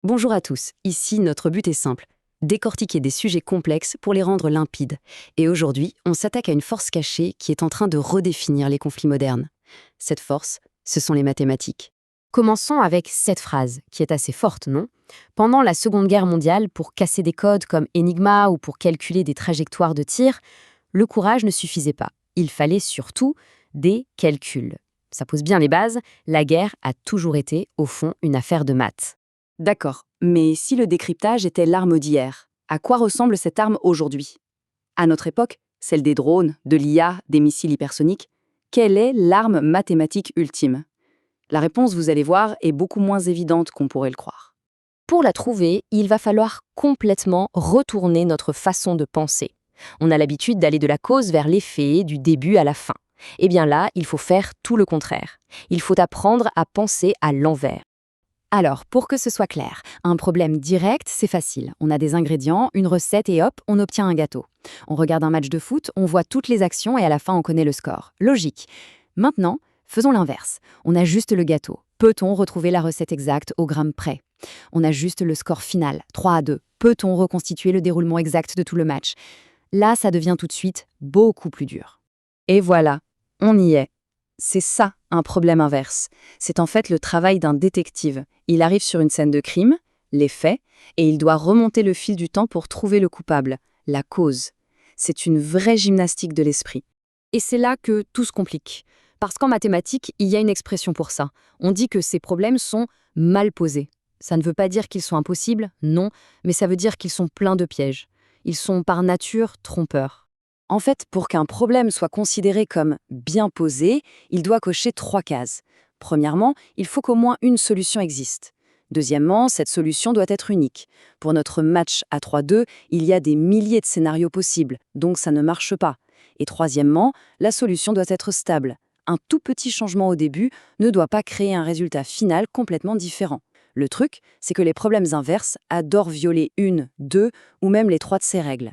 Bonjour à tous, ici notre but est simple, décortiquer des sujets complexes pour les rendre limpides. Et aujourd'hui, on s'attaque à une force cachée qui est en train de redéfinir les conflits modernes. Cette force, ce sont les mathématiques. Commençons avec cette phrase, qui est assez forte, non? Pendant la Seconde Guerre mondiale, pour casser des codes comme Enigma ou pour calculer des trajectoires de tir, le courage ne suffisait pas. Il fallait surtout des calculs. Ça pose bien les bases, la guerre a toujours été, au fond, une affaire de maths. D'accord, mais si le décryptage était l'arme d'hier, à quoi ressemble cette arme aujourd'hui? À notre époque, celle des drones, de l'IA, des missiles hypersoniques, quelle est l'arme mathématique ultime? La réponse, vous allez voir, est beaucoup moins évidente qu'on pourrait le croire. Pour la trouver, il va falloir complètement retourner notre façon de penser. On a l'habitude d'aller de la cause vers l'effet, du début à la fin. Eh bien là, il faut faire tout le contraire. Il faut apprendre à penser à l'envers. Alors, pour que ce soit clair, un problème direct, c'est facile. On a des ingrédients, une recette et hop, on obtient un gâteau. On regarde un match de foot, on voit toutes les actions et à la fin on connaît le score. Logique. Maintenant, faisons l'inverse. On a juste le gâteau. Peut-on retrouver la recette exacte au gramme près? On a juste le score final, 3-2. Peut-on reconstituer le déroulement exact de tout le match? Là, ça devient tout de suite beaucoup plus dur. Et voilà, on y est. C'est ça, un problème inverse. C'est en fait le travail d'un détective. Il arrive sur une scène de crime, les faits, et il doit remonter le fil du temps pour trouver le coupable, la cause. C'est une vraie gymnastique de l'esprit. Et c'est là que tout se complique. Parce qu'en mathématiques, il y a une expression pour ça. On dit que ces problèmes sont mal posés. Ça ne veut pas dire qu'ils sont impossibles, non, mais ça veut dire qu'ils sont pleins de pièges. Ils sont par nature trompeurs. En fait, pour qu'un problème soit considéré comme bien posé, il doit cocher 3 cases. Premièrement, il faut qu'au moins une solution existe. Deuxièmement, cette solution doit être unique. Pour notre match à 3-2, il y a des milliers de scénarios possibles, donc ça ne marche pas. Et troisièmement, la solution doit être stable. Un tout petit changement au début ne doit pas créer un résultat final complètement différent. Le truc, c'est que les problèmes inverses adorent violer une, deux ou même les 3 de ces règles.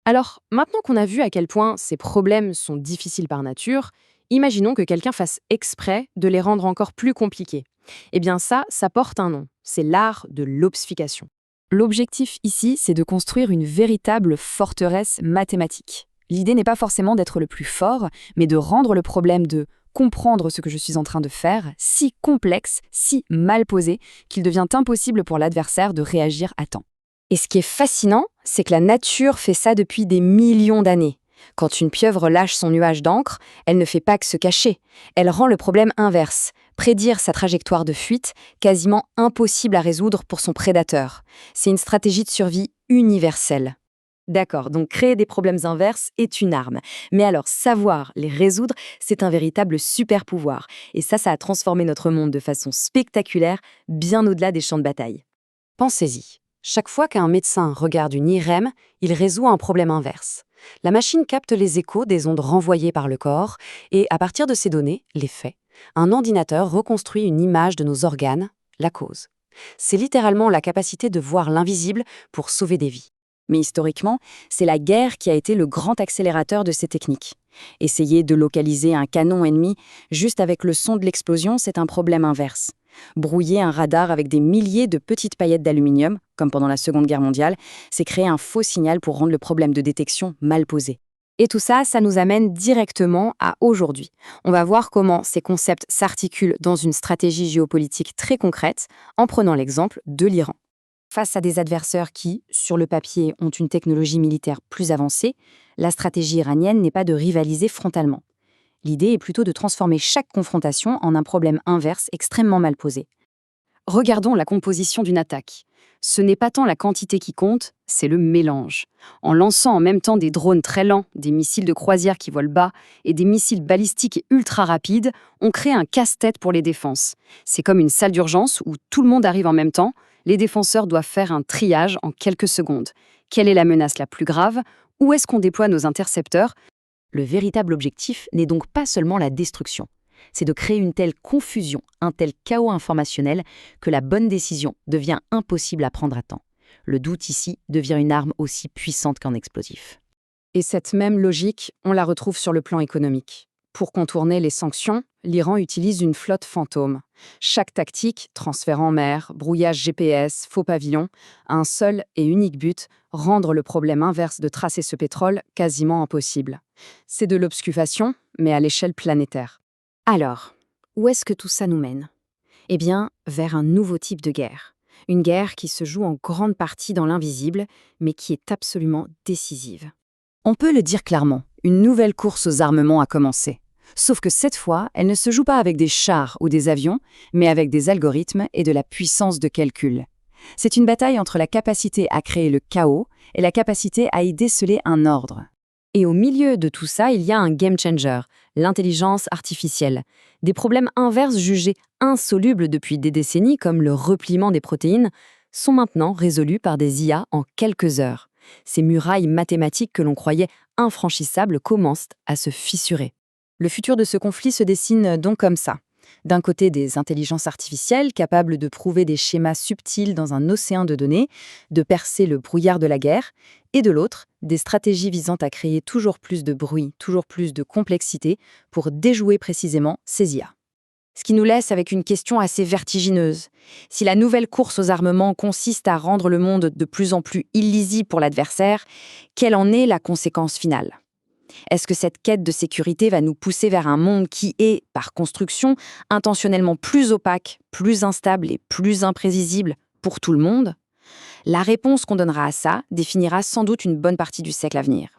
Alors, maintenant qu'on a vu à quel point ces problèmes sont difficiles par nature, imaginons que quelqu'un fasse exprès de les rendre encore plus compliqués. Eh bien ça porte un nom. C'est l'art de l'obfuscation. L'objectif ici, c'est de construire une véritable forteresse mathématique. L'idée n'est pas forcément d'être le plus fort, mais de rendre le problème de comprendre ce que je suis en train de faire si complexe, si mal posé, qu'il devient impossible pour l'adversaire de réagir à temps. Et ce qui est fascinant, c'est que la nature fait ça depuis des millions d'années. Quand une pieuvre lâche son nuage d'encre, elle ne fait pas que se cacher. Elle rend le problème inverse, prédire sa trajectoire de fuite, quasiment impossible à résoudre pour son prédateur. C'est une stratégie de survie universelle. D'accord, donc créer des problèmes inverses est une arme. Mais alors savoir les résoudre, c'est un véritable super pouvoir. Et ça a transformé notre monde de façon spectaculaire, bien au-delà des champs de bataille. Pensez-y. Chaque fois qu'un médecin regarde une IRM, il résout un problème inverse. La machine capte les échos des ondes renvoyées par le corps et, à partir de ces données, les faits, un ordinateur reconstruit une image de nos organes, la cause. C'est littéralement la capacité de voir l'invisible pour sauver des vies. Mais historiquement, c'est la guerre qui a été le grand accélérateur de ces techniques. Essayer de localiser un canon ennemi juste avec le son de l'explosion, c'est un problème inverse. Brouiller un radar avec des milliers de petites paillettes d'aluminium, comme pendant la Seconde Guerre mondiale, c'est créer un faux signal pour rendre le problème de détection mal posé. Et tout ça, ça nous amène directement à aujourd'hui. On va voir comment ces concepts s'articulent dans une stratégie géopolitique très concrète, en prenant l'exemple de l'Iran. Face à des adversaires qui, sur le papier, ont une technologie militaire plus avancée, la stratégie iranienne n'est pas de rivaliser frontalement. L'idée est plutôt de transformer chaque confrontation en un problème inverse extrêmement mal posé. Regardons la composition d'une attaque. Ce n'est pas tant la quantité qui compte, c'est le mélange. En lançant en même temps des drones très lents, des missiles de croisière qui volent bas et des missiles balistiques et ultra rapides, on crée un casse-tête pour les défenses. C'est comme une salle d'urgence où tout le monde arrive en même temps. Les défenseurs doivent faire un triage en quelques secondes. Quelle est la menace la plus grave? Où est-ce qu'on déploie nos intercepteurs? Le véritable objectif n'est donc pas seulement la destruction. C'est de créer une telle confusion, un tel chaos informationnel que la bonne décision devient impossible à prendre à temps. Le doute ici devient une arme aussi puissante qu'un explosif. Et cette même logique, on la retrouve sur le plan économique. Pour contourner les sanctions, l'Iran utilise une flotte fantôme. Chaque tactique, transfert en mer, brouillage GPS, faux pavillon, a un seul et unique but, rendre le problème inverse de tracer ce pétrole quasiment impossible. C'est de l'obscufation, mais à l'échelle planétaire. Alors, où est-ce que tout ça nous mène? Eh bien, vers un nouveau type de guerre. Une guerre qui se joue en grande partie dans l'invisible, mais qui est absolument décisive. On peut le dire clairement, une nouvelle course aux armements a commencé. Sauf que cette fois, elle ne se joue pas avec des chars ou des avions, mais avec des algorithmes et de la puissance de calcul. C'est une bataille entre la capacité à créer le chaos et la capacité à y déceler un ordre. Et au milieu de tout ça, il y a un game changer, l'intelligence artificielle. Des problèmes inverses jugés insolubles depuis des décennies, comme le repliement des protéines, sont maintenant résolus par des IA en quelques heures. Ces murailles mathématiques que l'on croyait infranchissables commencent à se fissurer. Le futur de ce conflit se dessine donc comme ça. D'un côté, des intelligences artificielles capables de prouver des schémas subtils dans un océan de données, de percer le brouillard de la guerre, et de l'autre, des stratégies visant à créer toujours plus de bruit, toujours plus de complexité pour déjouer précisément ces IA. Ce qui nous laisse avec une question assez vertigineuse. Si la nouvelle course aux armements consiste à rendre le monde de plus en plus illisible pour l'adversaire, quelle en est la conséquence finale ? Est-ce que cette quête de sécurité va nous pousser vers un monde qui est, par construction, intentionnellement plus opaque, plus instable et plus imprévisible pour tout le monde ? La réponse qu'on donnera à ça définira sans doute une bonne partie du siècle à venir.